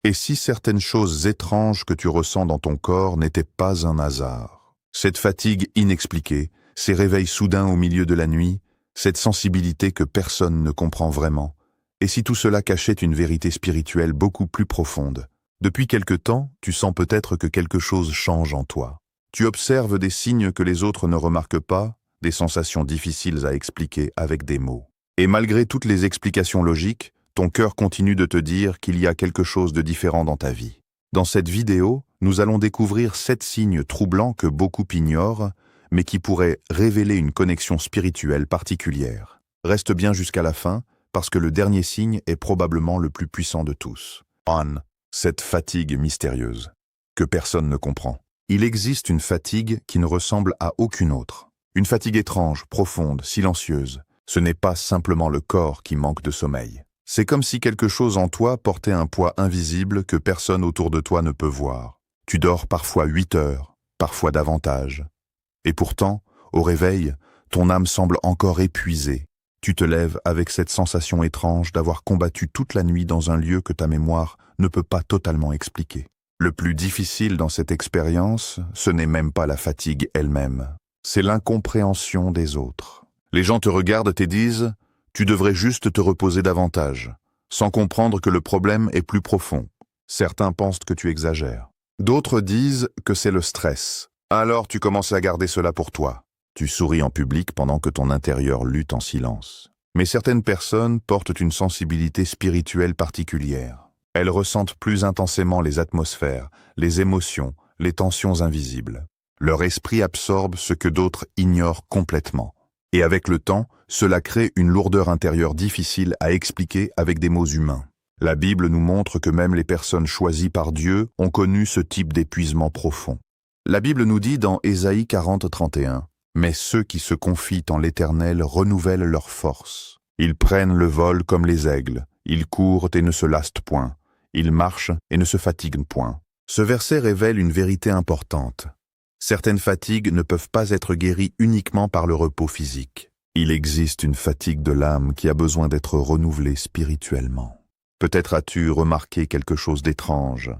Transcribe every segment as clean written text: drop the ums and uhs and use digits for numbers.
Et si certaines choses étranges que tu ressens dans ton corps n'étaient pas un hasard? Cette fatigue inexpliquée, ces réveils soudains au milieu de la nuit, cette sensibilité que personne ne comprend vraiment. Et si tout cela cachait une vérité spirituelle beaucoup plus profonde? Depuis quelque temps, tu sens peut-être que quelque chose change en toi. Tu observes des signes que les autres ne remarquent pas, des sensations difficiles à expliquer avec des mots. Et malgré toutes les explications logiques, ton cœur continue de te dire qu'il y a quelque chose de différent dans ta vie. Dans cette vidéo, nous allons découvrir 7 signes troublants que beaucoup ignorent, mais qui pourraient révéler une connexion spirituelle particulière. Reste bien jusqu'à la fin, parce que le dernier signe est probablement le plus puissant de tous. 1. Cette fatigue mystérieuse, que personne ne comprend. Il existe une fatigue qui ne ressemble à aucune autre. Une fatigue étrange, profonde, silencieuse. Ce n'est pas simplement le corps qui manque de sommeil. C'est comme si quelque chose en toi portait un poids invisible que personne autour de toi ne peut voir. Tu dors parfois 8 heures, parfois davantage. Et pourtant, au réveil, ton âme semble encore épuisée. Tu te lèves avec cette sensation étrange d'avoir combattu toute la nuit dans un lieu que ta mémoire ne peut pas totalement expliquer. Le plus difficile dans cette expérience, ce n'est même pas la fatigue elle-même. C'est l'incompréhension des autres. Les gens te regardent et disent « Tu devrais juste te reposer davantage », sans comprendre que le problème est plus profond. Certains pensent que tu exagères. D'autres disent que c'est le stress. Alors tu commences à garder cela pour toi. Tu souris en public pendant que ton intérieur lutte en silence. Mais certaines personnes portent une sensibilité spirituelle particulière. Elles ressentent plus intensément les atmosphères, les émotions, les tensions invisibles. Leur esprit absorbe ce que d'autres ignorent complètement. Et avec le temps, cela crée une lourdeur intérieure difficile à expliquer avec des mots humains. La Bible nous montre que même les personnes choisies par Dieu ont connu ce type d'épuisement profond. La Bible nous dit dans Ésaïe 40, 31, « Mais ceux qui se confient en l'Éternel renouvellent leur force. Ils prennent le vol comme les aigles, ils courent et ne se lassent point, ils marchent et ne se fatiguent point. » Ce verset révèle une vérité importante. Certaines fatigues ne peuvent pas être guéries uniquement par le repos physique. Il existe une fatigue de l'âme qui a besoin d'être renouvelée spirituellement. Peut-être as-tu remarqué quelque chose d'étrange.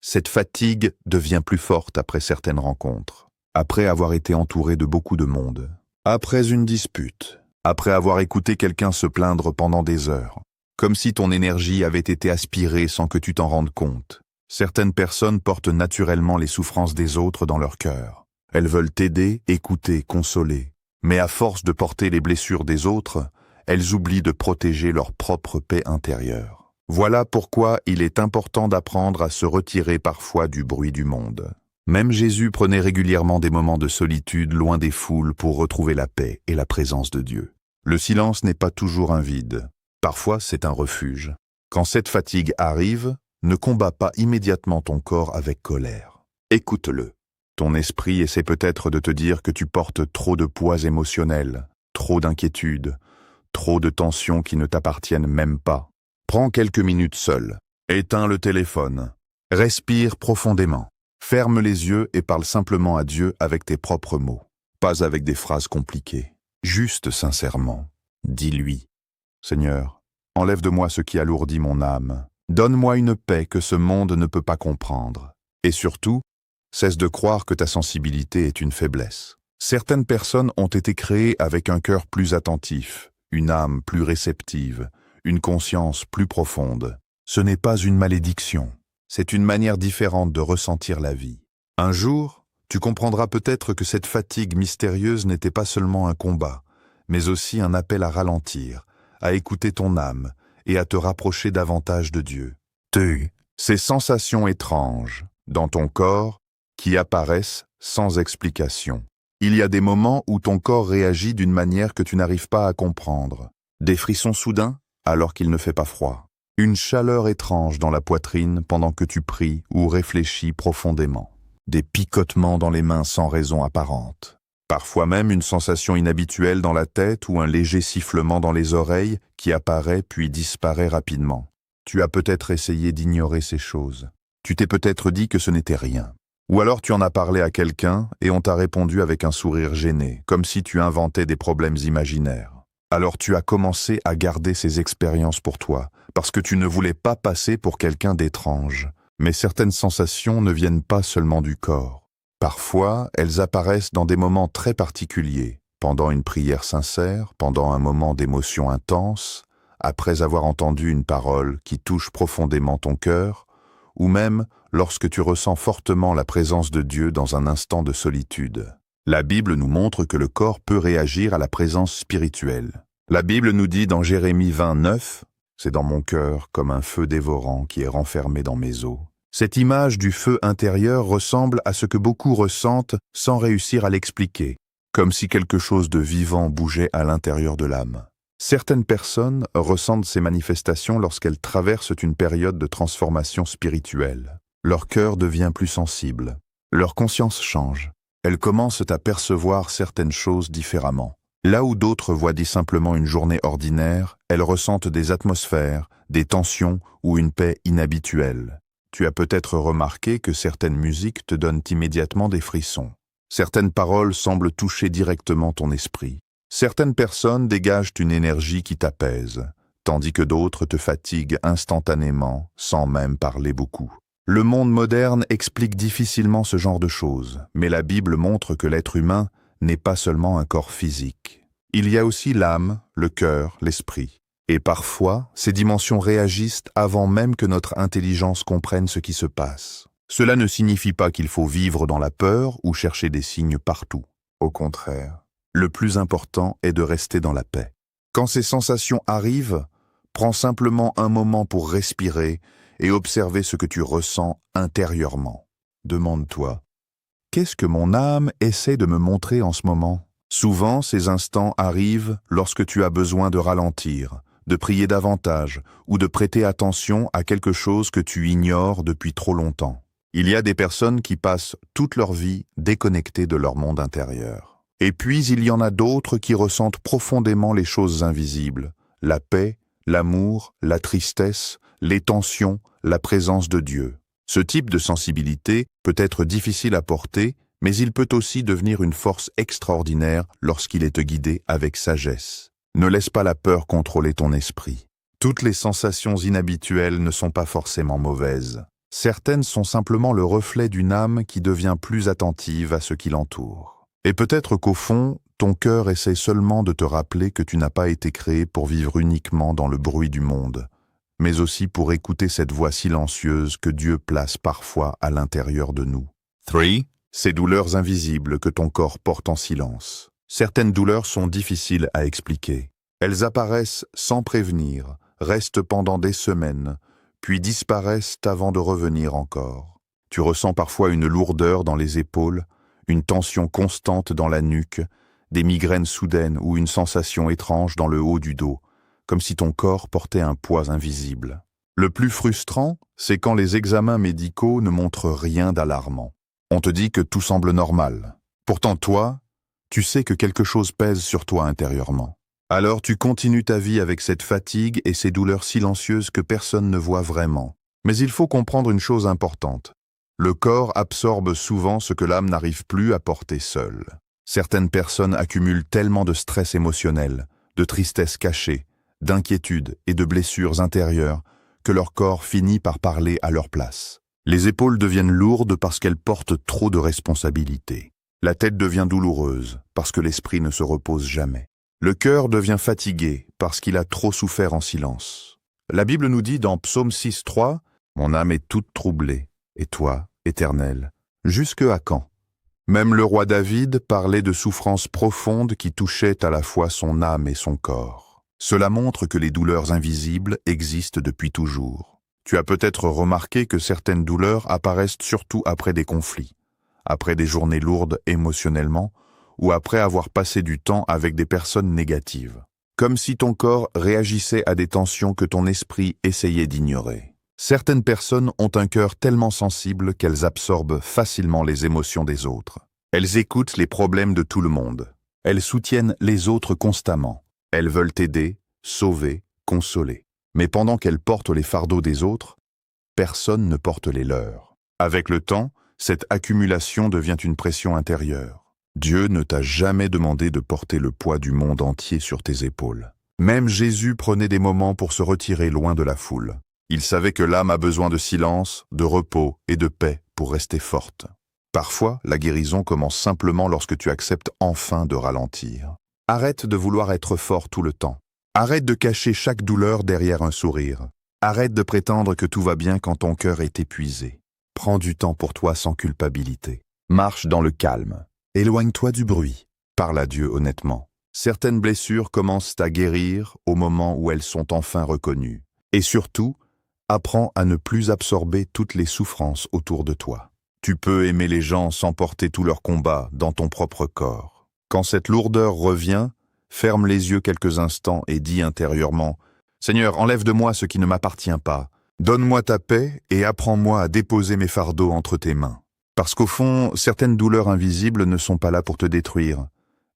Cette fatigue devient plus forte après certaines rencontres, après avoir été entouré de beaucoup de monde, après une dispute, après avoir écouté quelqu'un se plaindre pendant des heures, comme si ton énergie avait été aspirée sans que tu t'en rendes compte. Certaines personnes portent naturellement les souffrances des autres dans leur cœur. Elles veulent t'aider, écouter, consoler. Mais à force de porter les blessures des autres, elles oublient de protéger leur propre paix intérieure. Voilà pourquoi il est important d'apprendre à se retirer parfois du bruit du monde. Même Jésus prenait régulièrement des moments de solitude loin des foules pour retrouver la paix et la présence de Dieu. Le silence n'est pas toujours un vide. Parfois, c'est un refuge. Quand cette fatigue arrive, ne combats pas immédiatement ton corps avec colère. Écoute-le. Ton esprit essaie peut-être de te dire que tu portes trop de poids émotionnel, trop d'inquiétudes, trop de tensions qui ne t'appartiennent même pas. Prends quelques minutes seul. Éteins le téléphone. Respire profondément. Ferme les yeux et parle simplement à Dieu avec tes propres mots. Pas avec des phrases compliquées. Juste sincèrement. Dis-lui. Seigneur, enlève de moi ce qui alourdit mon âme. Donne-moi une paix que ce monde ne peut pas comprendre. Et surtout, cesse de croire que ta sensibilité est une faiblesse. Certaines personnes ont été créées avec un cœur plus attentif, une âme plus réceptive, une conscience plus profonde. Ce n'est pas une malédiction, c'est une manière différente de ressentir la vie. Un jour, tu comprendras peut-être que cette fatigue mystérieuse n'était pas seulement un combat, mais aussi un appel à ralentir, à écouter ton âme, et à te rapprocher davantage de Dieu. Ces sensations étranges dans ton corps qui apparaissent sans explication. Il y a des moments où ton corps réagit d'une manière que tu n'arrives pas à comprendre. Des frissons soudains alors qu'il ne fait pas froid. Une chaleur étrange dans la poitrine pendant que tu pries ou réfléchis profondément. Des picotements dans les mains sans raison apparente. Parfois même une sensation inhabituelle dans la tête ou un léger sifflement dans les oreilles qui apparaît puis disparaît rapidement. Tu as peut-être essayé d'ignorer ces choses. Tu t'es peut-être dit que ce n'était rien. Ou alors tu en as parlé à quelqu'un et on t'a répondu avec un sourire gêné, comme si tu inventais des problèmes imaginaires. Alors tu as commencé à garder ces expériences pour toi, parce que tu ne voulais pas passer pour quelqu'un d'étrange. Mais certaines sensations ne viennent pas seulement du corps. Parfois, elles apparaissent dans des moments très particuliers, pendant une prière sincère, pendant un moment d'émotion intense, après avoir entendu une parole qui touche profondément ton cœur, ou même lorsque tu ressens fortement la présence de Dieu dans un instant de solitude. La Bible nous montre que le corps peut réagir à la présence spirituelle. La Bible nous dit dans Jérémie 29, « C'est dans mon cœur comme un feu dévorant qui est renfermé dans mes os. » Cette image du feu intérieur ressemble à ce que beaucoup ressentent sans réussir à l'expliquer, comme si quelque chose de vivant bougeait à l'intérieur de l'âme. Certaines personnes ressentent ces manifestations lorsqu'elles traversent une période de transformation spirituelle. Leur cœur devient plus sensible, leur conscience change. Elles commencent à percevoir certaines choses différemment. Là où d'autres voient simplement une journée ordinaire, elles ressentent des atmosphères, des tensions ou une paix inhabituelle. Tu as peut-être remarqué que certaines musiques te donnent immédiatement des frissons. Certaines paroles semblent toucher directement ton esprit. Certaines personnes dégagent une énergie qui t'apaise, tandis que d'autres te fatiguent instantanément, sans même parler beaucoup. Le monde moderne explique difficilement ce genre de choses, mais la Bible montre que l'être humain n'est pas seulement un corps physique. Il y a aussi l'âme, le cœur, l'esprit. Et parfois, ces dimensions réagissent avant même que notre intelligence comprenne ce qui se passe. Cela ne signifie pas qu'il faut vivre dans la peur ou chercher des signes partout. Au contraire, le plus important est de rester dans la paix. Quand ces sensations arrivent, prends simplement un moment pour respirer et observer ce que tu ressens intérieurement. Demande-toi, qu'est-ce que mon âme essaie de me montrer en ce moment? Souvent, ces instants arrivent lorsque tu as besoin de ralentir, de prier davantage ou de prêter attention à quelque chose que tu ignores depuis trop longtemps. Il y a des personnes qui passent toute leur vie déconnectées de leur monde intérieur. Et puis, il y en a d'autres qui ressentent profondément les choses invisibles, la paix, l'amour, la tristesse, les tensions, la présence de Dieu. Ce type de sensibilité peut être difficile à porter, mais il peut aussi devenir une force extraordinaire lorsqu'il est guidé avec sagesse. Ne laisse pas la peur contrôler ton esprit. Toutes les sensations inhabituelles ne sont pas forcément mauvaises. Certaines sont simplement le reflet d'une âme qui devient plus attentive à ce qui l'entoure. Et peut-être qu'au fond, ton cœur essaie seulement de te rappeler que tu n'as pas été créé pour vivre uniquement dans le bruit du monde, mais aussi pour écouter cette voix silencieuse que Dieu place parfois à l'intérieur de nous. 3. Ces douleurs invisibles que ton corps porte en silence. Certaines douleurs sont difficiles à expliquer. Elles apparaissent sans prévenir, restent pendant des semaines, puis disparaissent avant de revenir encore. Tu ressens parfois une lourdeur dans les épaules, une tension constante dans la nuque, des migraines soudaines ou une sensation étrange dans le haut du dos, comme si ton corps portait un poids invisible. Le plus frustrant, c'est quand les examens médicaux ne montrent rien d'alarmant. On te dit que tout semble normal. Pourtant toi, tu sais que quelque chose pèse sur toi intérieurement. Alors tu continues ta vie avec cette fatigue et ces douleurs silencieuses que personne ne voit vraiment. Mais il faut comprendre une chose importante. Le corps absorbe souvent ce que l'âme n'arrive plus à porter seule. Certaines personnes accumulent tellement de stress émotionnel, de tristesse cachée, d'inquiétude et de blessures intérieures que leur corps finit par parler à leur place. Les épaules deviennent lourdes parce qu'elles portent trop de responsabilités. La tête devient douloureuse parce que l'esprit ne se repose jamais. Le cœur devient fatigué parce qu'il a trop souffert en silence. La Bible nous dit dans Psaume 6:3 « Mon âme est toute troublée, et toi, Éternel, jusque à quand ?» Même le roi David parlait de souffrances profondes qui touchaient à la fois son âme et son corps. Cela montre que les douleurs invisibles existent depuis toujours. Tu as peut-être remarqué que certaines douleurs apparaissent surtout après des conflits, après des journées lourdes émotionnellement, ou après avoir passé du temps avec des personnes négatives. Comme si ton corps réagissait à des tensions que ton esprit essayait d'ignorer. Certaines personnes ont un cœur tellement sensible qu'elles absorbent facilement les émotions des autres. Elles écoutent les problèmes de tout le monde. Elles soutiennent les autres constamment. Elles veulent aider, sauver, consoler. Mais pendant qu'elles portent les fardeaux des autres, personne ne porte les leurs. Avec le temps, cette accumulation devient une pression intérieure. Dieu ne t'a jamais demandé de porter le poids du monde entier sur tes épaules. Même Jésus prenait des moments pour se retirer loin de la foule. Il savait que l'âme a besoin de silence, de repos et de paix pour rester forte. Parfois, la guérison commence simplement lorsque tu acceptes enfin de ralentir. Arrête de vouloir être fort tout le temps. Arrête de cacher chaque douleur derrière un sourire. Arrête de prétendre que tout va bien quand ton cœur est épuisé. Prends du temps pour toi sans culpabilité. Marche dans le calme. Éloigne-toi du bruit. Parle à Dieu honnêtement. Certaines blessures commencent à guérir au moment où elles sont enfin reconnues. Et surtout, apprends à ne plus absorber toutes les souffrances autour de toi. Tu peux aimer les gens sans porter tout leur combat dans ton propre corps. Quand cette lourdeur revient, ferme les yeux quelques instants et dis intérieurement « Seigneur, enlève de moi ce qui ne m'appartient pas. Donne-moi ta paix et apprends-moi à déposer mes fardeaux entre tes mains. » Parce qu'au fond, certaines douleurs invisibles ne sont pas là pour te détruire,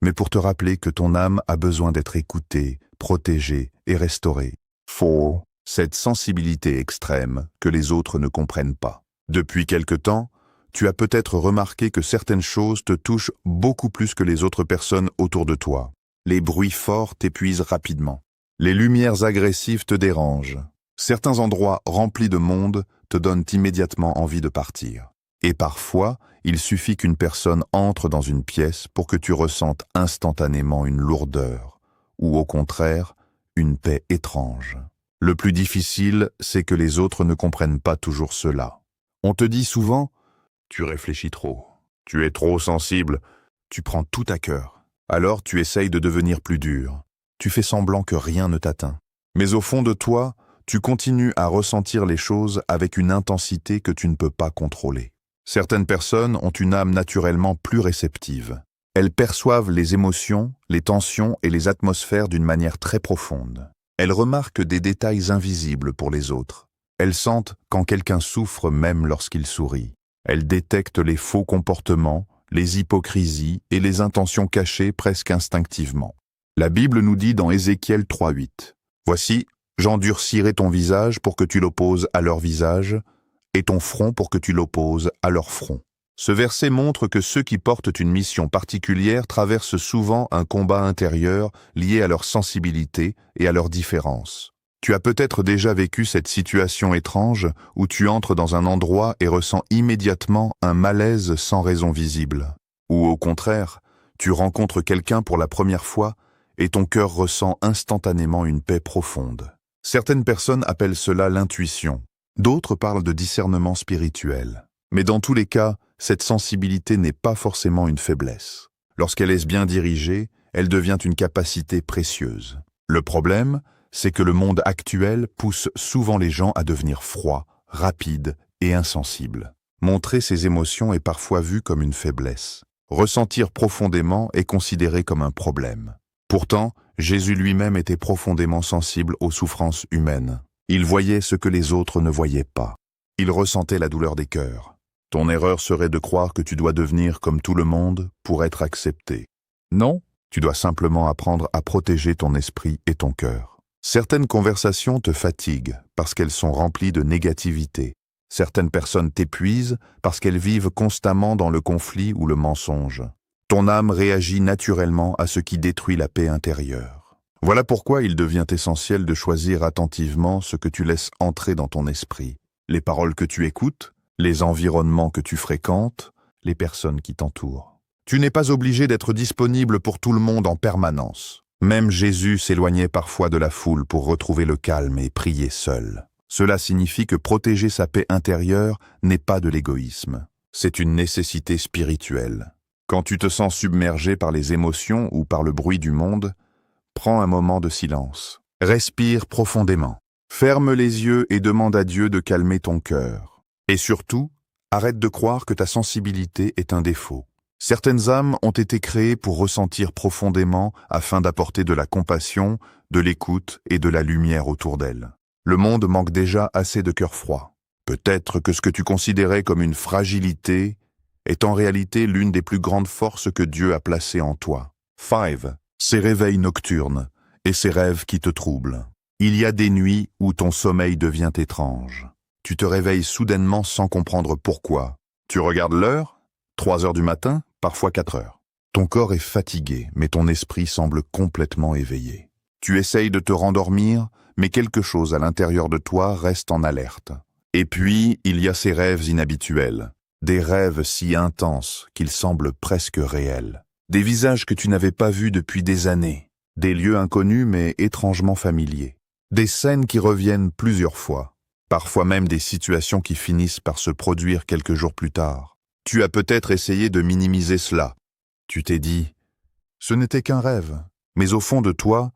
mais pour te rappeler que ton âme a besoin d'être écoutée, protégée et restaurée. Faut cette sensibilité extrême que les autres ne comprennent pas. Depuis quelque temps, tu as peut-être remarqué que certaines choses te touchent beaucoup plus que les autres personnes autour de toi. Les bruits forts t'épuisent rapidement. Les lumières agressives te dérangent. Certains endroits remplis de monde te donnent immédiatement envie de partir. Et parfois, il suffit qu'une personne entre dans une pièce pour que tu ressentes instantanément une lourdeur, ou au contraire, une paix étrange. Le plus difficile, c'est que les autres ne comprennent pas toujours cela. On te dit souvent « Tu réfléchis trop, tu es trop sensible, tu prends tout à cœur. » Alors tu essayes de devenir plus dur. Tu fais semblant que rien ne t'atteint. Mais au fond de toi, tu continues à ressentir les choses avec une intensité que tu ne peux pas contrôler. Certaines personnes ont une âme naturellement plus réceptive. Elles perçoivent les émotions, les tensions et les atmosphères d'une manière très profonde. Elles remarquent des détails invisibles pour les autres. Elles sentent quand quelqu'un souffre même lorsqu'il sourit. Elles détectent les faux comportements, les hypocrisies et les intentions cachées presque instinctivement. La Bible nous dit dans Ézéchiel 3:8 « Voici, j'endurcirai ton visage pour que tu l'opposes à leur visage, et ton front pour que tu l'opposes à leur front. » Ce verset montre que ceux qui portent une mission particulière traversent souvent un combat intérieur lié à leur sensibilité et à leurs différences. Tu as peut-être déjà vécu cette situation étrange où tu entres dans un endroit et ressens immédiatement un malaise sans raison visible. Ou au contraire, tu rencontres quelqu'un pour la première fois et ton cœur ressent instantanément une paix profonde. Certaines personnes appellent cela l'intuition. D'autres parlent de discernement spirituel. Mais dans tous les cas, cette sensibilité n'est pas forcément une faiblesse. Lorsqu'elle est bien dirigée, elle devient une capacité précieuse. Le problème, c'est que le monde actuel pousse souvent les gens à devenir froids, rapides et insensibles. Montrer ses émotions est parfois vu comme une faiblesse. Ressentir profondément est considéré comme un problème. Pourtant, Jésus lui-même était profondément sensible aux souffrances humaines. Il voyait ce que les autres ne voyaient pas. Il ressentait la douleur des cœurs. Ton erreur serait de croire que tu dois devenir comme tout le monde pour être accepté. Non, tu dois simplement apprendre à protéger ton esprit et ton cœur. Certaines conversations te fatiguent parce qu'elles sont remplies de négativité. Certaines personnes t'épuisent parce qu'elles vivent constamment dans le conflit ou le mensonge. Ton âme réagit naturellement à ce qui détruit la paix intérieure. Voilà pourquoi il devient essentiel de choisir attentivement ce que tu laisses entrer dans ton esprit, les paroles que tu écoutes, les environnements que tu fréquentes, les personnes qui t'entourent. Tu n'es pas obligé d'être disponible pour tout le monde en permanence. Même Jésus s'éloignait parfois de la foule pour retrouver le calme et prier seul. Cela signifie que protéger sa paix intérieure n'est pas de l'égoïsme. C'est une nécessité spirituelle. Quand tu te sens submergé par les émotions ou par le bruit du monde, prends un moment de silence. Respire profondément. Ferme les yeux et demande à Dieu de calmer ton cœur. Et surtout, arrête de croire que ta sensibilité est un défaut. Certaines âmes ont été créées pour ressentir profondément afin d'apporter de la compassion, de l'écoute et de la lumière autour d'elles. Le monde manque déjà assez de cœurs froids. Peut-être que ce que tu considérais comme une fragilité est en réalité l'une des plus grandes forces que Dieu a placées en toi. 5. Ces réveils nocturnes et ces rêves qui te troublent. Il y a des nuits où ton sommeil devient étrange. Tu te réveilles soudainement sans comprendre pourquoi. Tu regardes l'heure, 3 heures du matin, parfois 4 heures. Ton corps est fatigué, mais ton esprit semble complètement éveillé. Tu essayes de te rendormir, mais quelque chose à l'intérieur de toi reste en alerte. Et puis, il y a ces rêves inhabituels, des rêves si intenses qu'ils semblent presque réels. Des visages que tu n'avais pas vus depuis des années, des lieux inconnus mais étrangement familiers, des scènes qui reviennent plusieurs fois, parfois même des situations qui finissent par se produire quelques jours plus tard. Tu as peut-être essayé de minimiser cela. Tu t'es dit, ce n'était qu'un rêve, mais au fond de toi,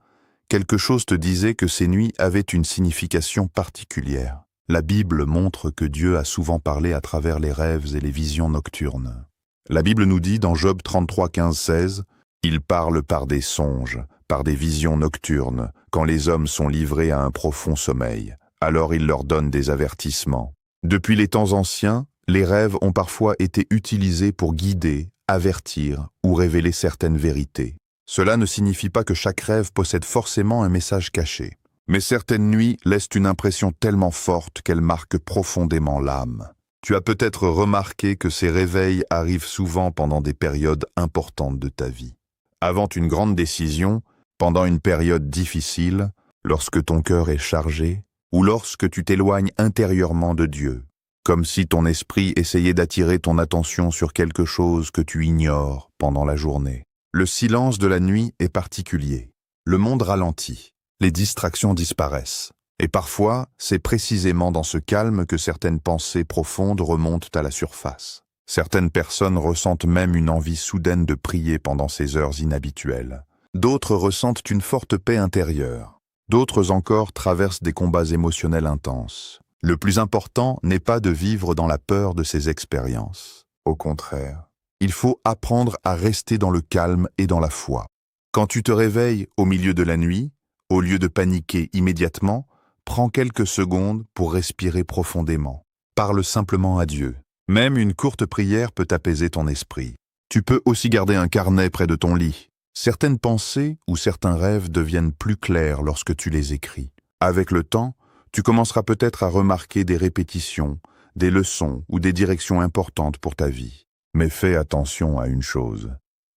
quelque chose te disait que ces nuits avaient une signification particulière. La Bible montre que Dieu a souvent parlé à travers les rêves et les visions nocturnes. La Bible nous dit dans Job 33, 15, 16, « Il parle par des songes, par des visions nocturnes, quand les hommes sont livrés à un profond sommeil. Alors il leur donne des avertissements. » Depuis les temps anciens, les rêves ont parfois été utilisés pour guider, avertir ou révéler certaines vérités. Cela ne signifie pas que chaque rêve possède forcément un message caché. Mais certaines nuits laissent une impression tellement forte qu'elles marquent profondément l'âme. Tu as peut-être remarqué que ces réveils arrivent souvent pendant des périodes importantes de ta vie. Avant une grande décision, pendant une période difficile, lorsque ton cœur est chargé, ou lorsque tu t'éloignes intérieurement de Dieu, comme si ton esprit essayait d'attirer ton attention sur quelque chose que tu ignores pendant la journée. Le silence de la nuit est particulier. Le monde ralentit, les distractions disparaissent. Et parfois, c'est précisément dans ce calme que certaines pensées profondes remontent à la surface. Certaines personnes ressentent même une envie soudaine de prier pendant ces heures inhabituelles. D'autres ressentent une forte paix intérieure. D'autres encore traversent des combats émotionnels intenses. Le plus important n'est pas de vivre dans la peur de ces expériences. Au contraire, il faut apprendre à rester dans le calme et dans la foi. Quand tu te réveilles au milieu de la nuit, au lieu de paniquer immédiatement, prends quelques secondes pour respirer profondément. Parle simplement à Dieu. Même une courte prière peut apaiser ton esprit. Tu peux aussi garder un carnet près de ton lit. Certaines pensées ou certains rêves deviennent plus clairs lorsque tu les écris. Avec le temps, tu commenceras peut-être à remarquer des répétitions, des leçons ou des directions importantes pour ta vie. Mais fais attention à une chose.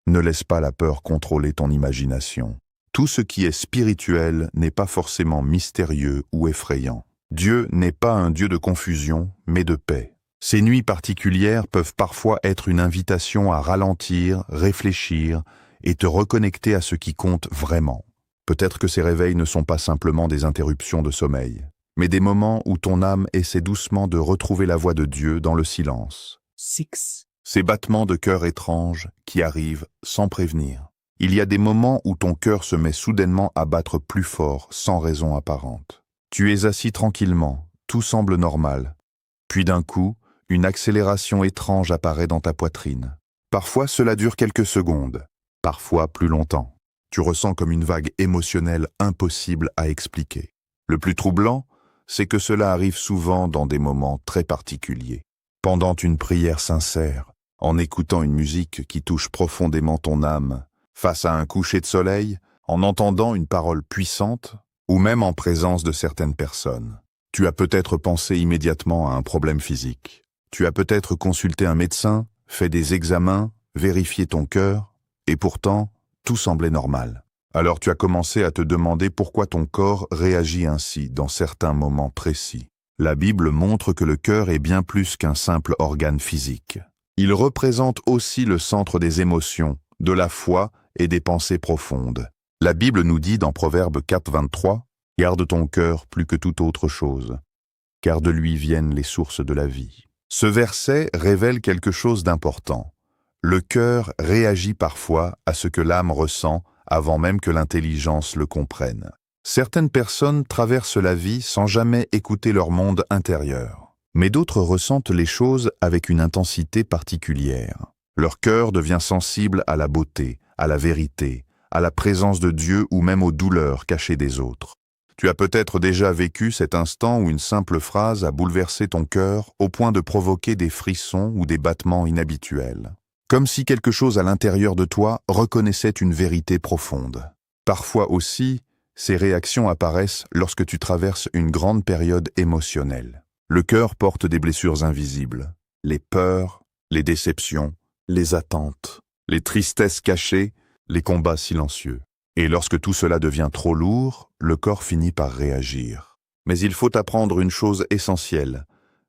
Ne laisse pas la peur contrôler ton imagination. Tout ce qui est spirituel n'est pas forcément mystérieux ou effrayant. Dieu n'est pas un Dieu de confusion, mais de paix. Ces nuits particulières peuvent parfois être une invitation à ralentir, réfléchir et te reconnecter à ce qui compte vraiment. Peut-être que ces réveils ne sont pas simplement des interruptions de sommeil, mais des moments où ton âme essaie doucement de retrouver la voix de Dieu dans le silence. 6. Ces battements de cœur étranges qui arrivent sans prévenir. Il y a des moments où ton cœur se met soudainement à battre plus fort sans raison apparente. Tu es assis tranquillement, tout semble normal. Puis d'un coup, une accélération étrange apparaît dans ta poitrine. Parfois cela dure quelques secondes, parfois plus longtemps. Tu ressens comme une vague émotionnelle impossible à expliquer. Le plus troublant, c'est que cela arrive souvent dans des moments très particuliers. Pendant une prière sincère, en écoutant une musique qui touche profondément ton âme, face à un coucher de soleil, en entendant une parole puissante, ou même en présence de certaines personnes. Tu as peut-être pensé immédiatement à un problème physique. Tu as peut-être consulté un médecin, fait des examens, vérifié ton cœur, et pourtant, tout semblait normal. Alors tu as commencé à te demander pourquoi ton corps réagit ainsi dans certains moments précis. La Bible montre que le cœur est bien plus qu'un simple organe physique. Il représente aussi le centre des émotions, de la foi et des pensées profondes. La Bible nous dit dans Proverbe 4, 23, « Garde ton cœur plus que toute autre chose, car de lui viennent les sources de la vie. » Ce verset révèle quelque chose d'important. Le cœur réagit parfois à ce que l'âme ressent avant même que l'intelligence le comprenne. Certaines personnes traversent la vie sans jamais écouter leur monde intérieur. Mais d'autres ressentent les choses avec une intensité particulière. Leur cœur devient sensible à la beauté, à la vérité, à la présence de Dieu ou même aux douleurs cachées des autres. Tu as peut-être déjà vécu cet instant où une simple phrase a bouleversé ton cœur au point de provoquer des frissons ou des battements inhabituels. Comme si quelque chose à l'intérieur de toi reconnaissait une vérité profonde. Parfois aussi, ces réactions apparaissent lorsque tu traverses une grande période émotionnelle. Le cœur porte des blessures invisibles, les peurs, les déceptions, les attentes. les tristesses cachées, les combats silencieux. Et lorsque tout cela devient trop lourd, le corps finit par réagir. Mais il faut apprendre une chose essentielle.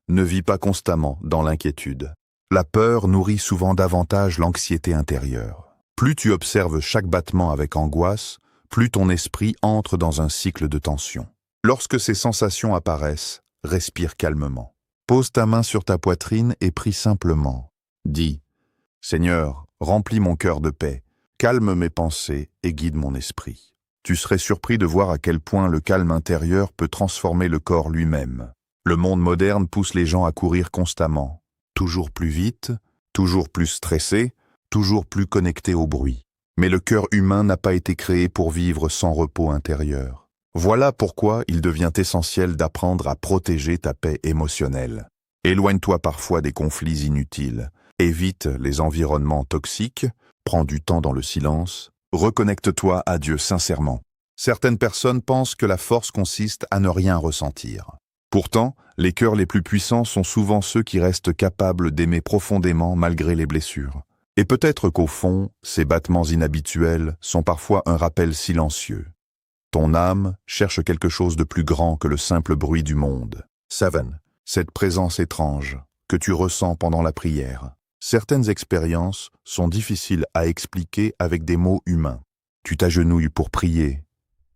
Ne vis pas constamment dans l'inquiétude. La peur nourrit souvent davantage l'anxiété intérieure. Plus tu observes chaque battement avec angoisse, plus ton esprit entre dans un cycle de tension. Lorsque ces sensations apparaissent, respire calmement. Pose ta main sur ta poitrine et prie simplement. Dis, « Seigneur, remplis mon cœur de paix, calme mes pensées et guide mon esprit. » Tu serais surpris de voir à quel point le calme intérieur peut transformer le corps lui-même. Le monde moderne pousse les gens à courir constamment. Toujours plus vite, toujours plus stressé, toujours plus connecté au bruit. Mais le cœur humain n'a pas été créé pour vivre sans repos intérieur. Voilà pourquoi il devient essentiel d'apprendre à protéger ta paix émotionnelle. Éloigne-toi parfois des conflits inutiles, évite les environnements toxiques, prends du temps dans le silence, reconnecte-toi à Dieu sincèrement. Certaines personnes pensent que la force consiste à ne rien ressentir. Pourtant, les cœurs les plus puissants sont souvent ceux qui restent capables d'aimer profondément malgré les blessures. Et peut-être qu'au fond, ces battements inhabituels sont parfois un rappel silencieux. Ton âme cherche quelque chose de plus grand que le simple bruit du monde. 7. Cette présence étrange que tu ressens pendant la prière. Certaines expériences sont difficiles à expliquer avec des mots humains. Tu t'agenouilles pour prier,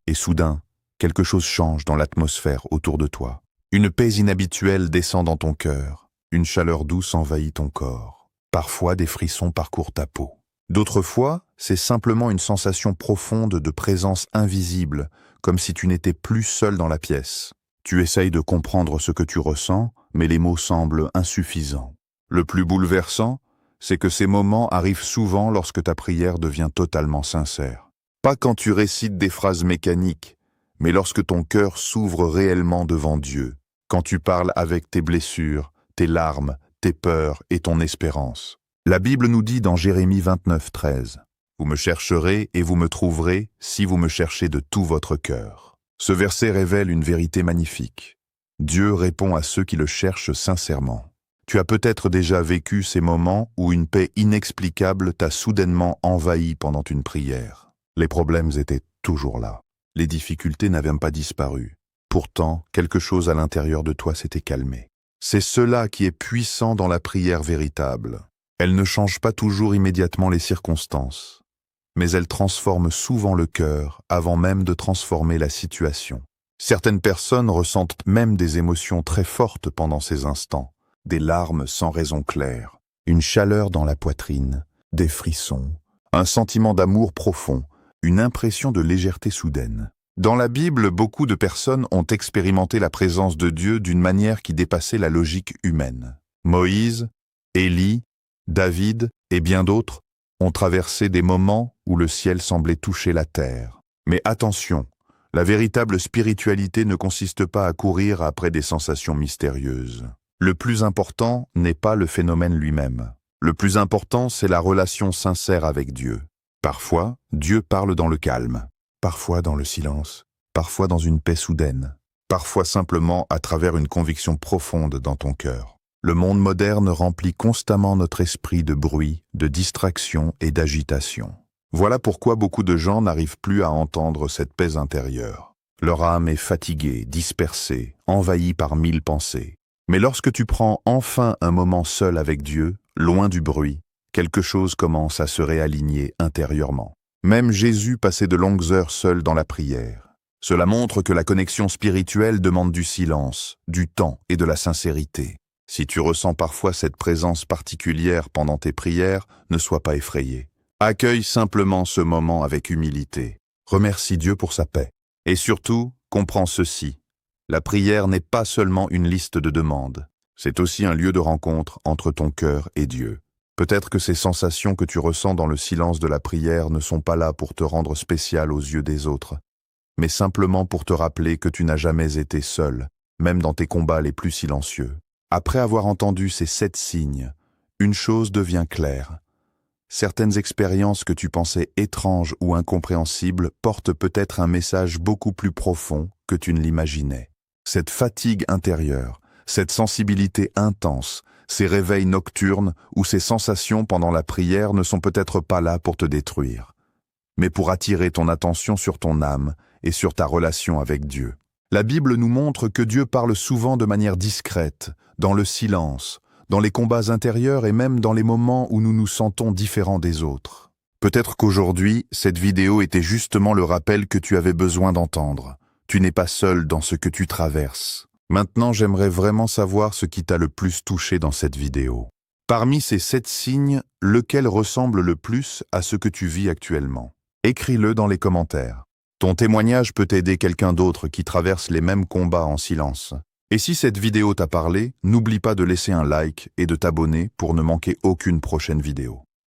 et soudain, quelque chose change dans l'atmosphère autour de toi. Une paix inhabituelle descend dans ton cœur, une chaleur douce envahit ton corps. Parfois, des frissons parcourent ta peau. D'autres fois, c'est simplement une sensation profonde de présence invisible, comme si tu n'étais plus seul dans la pièce. Tu essayes de comprendre ce que tu ressens, mais les mots semblent insuffisants. Le plus bouleversant, c'est que ces moments arrivent souvent lorsque ta prière devient totalement sincère. Pas quand tu récites des phrases mécaniques, mais lorsque ton cœur s'ouvre réellement devant Dieu, quand tu parles avec tes blessures, tes larmes, tes peurs et ton espérance. La Bible nous dit dans Jérémie 29:13, « Vous me chercherez et vous me trouverez si vous me cherchez de tout votre cœur. » Ce verset révèle une vérité magnifique. Dieu répond à ceux qui le cherchent sincèrement. Tu as peut-être déjà vécu ces moments où une paix inexplicable t'a soudainement envahi pendant une prière. Les problèmes étaient toujours là. Les difficultés n'avaient pas disparu. Pourtant, quelque chose à l'intérieur de toi s'était calmé. C'est cela qui est puissant dans la prière véritable. Elle ne change pas toujours immédiatement les circonstances, mais elle transforme souvent le cœur avant même de transformer la situation. Certaines personnes ressentent même des émotions très fortes pendant ces instants, des larmes sans raison claire, une chaleur dans la poitrine, des frissons, un sentiment d'amour profond, une impression de légèreté soudaine. Dans la Bible, beaucoup de personnes ont expérimenté la présence de Dieu d'une manière qui dépassait la logique humaine. Moïse, Élie, David et bien d'autres ont traversé des moments où le ciel semblait toucher la terre. Mais attention, la véritable spiritualité ne consiste pas à courir après des sensations mystérieuses. Le plus important n'est pas le phénomène lui-même. Le plus important, c'est la relation sincère avec Dieu. Parfois, Dieu parle dans le calme. Parfois dans le silence, parfois dans une paix soudaine, parfois simplement à travers une conviction profonde dans ton cœur. Le monde moderne remplit constamment notre esprit de bruit, de distraction et d'agitation. Voilà pourquoi beaucoup de gens n'arrivent plus à entendre cette paix intérieure. Leur âme est fatiguée, dispersée, envahie par 1000 pensées. Mais lorsque tu prends enfin un moment seul avec Dieu, loin du bruit, quelque chose commence à se réaligner intérieurement. Même Jésus passait de longues heures seul dans la prière. Cela montre que la connexion spirituelle demande du silence, du temps et de la sincérité. Si tu ressens parfois cette présence particulière pendant tes prières, ne sois pas effrayé. Accueille simplement ce moment avec humilité. Remercie Dieu pour sa paix. Et surtout, comprends ceci. La prière n'est pas seulement une liste de demandes. C'est aussi un lieu de rencontre entre ton cœur et Dieu. Peut-être que ces sensations que tu ressens dans le silence de la prière ne sont pas là pour te rendre spécial aux yeux des autres, mais simplement pour te rappeler que tu n'as jamais été seul, même dans tes combats les plus silencieux. Après avoir entendu ces 7 signes, une chose devient claire. Certaines expériences que tu pensais étranges ou incompréhensibles portent peut-être un message beaucoup plus profond que tu ne l'imaginais. Cette fatigue intérieure, cette sensibilité intense, Ces réveils nocturnes ou ces sensations pendant la prière ne sont peut-être pas là pour te détruire, mais pour attirer ton attention sur ton âme et sur ta relation avec Dieu. La Bible nous montre que Dieu parle souvent de manière discrète, dans le silence, dans les combats intérieurs et même dans les moments où nous nous sentons différents des autres. Peut-être qu'aujourd'hui, cette vidéo était justement le rappel que tu avais besoin d'entendre. Tu n'es pas seul dans ce que tu traverses. Maintenant, j'aimerais vraiment savoir ce qui t'a le plus touché dans cette vidéo. Parmi ces 7 signes, lequel ressemble le plus à ce que tu vis actuellement? Écris-le dans les commentaires. Ton témoignage peut aider quelqu'un d'autre qui traverse les mêmes combats en silence. Et si cette vidéo t'a parlé, n'oublie pas de laisser un like et de t'abonner pour ne manquer aucune prochaine vidéo.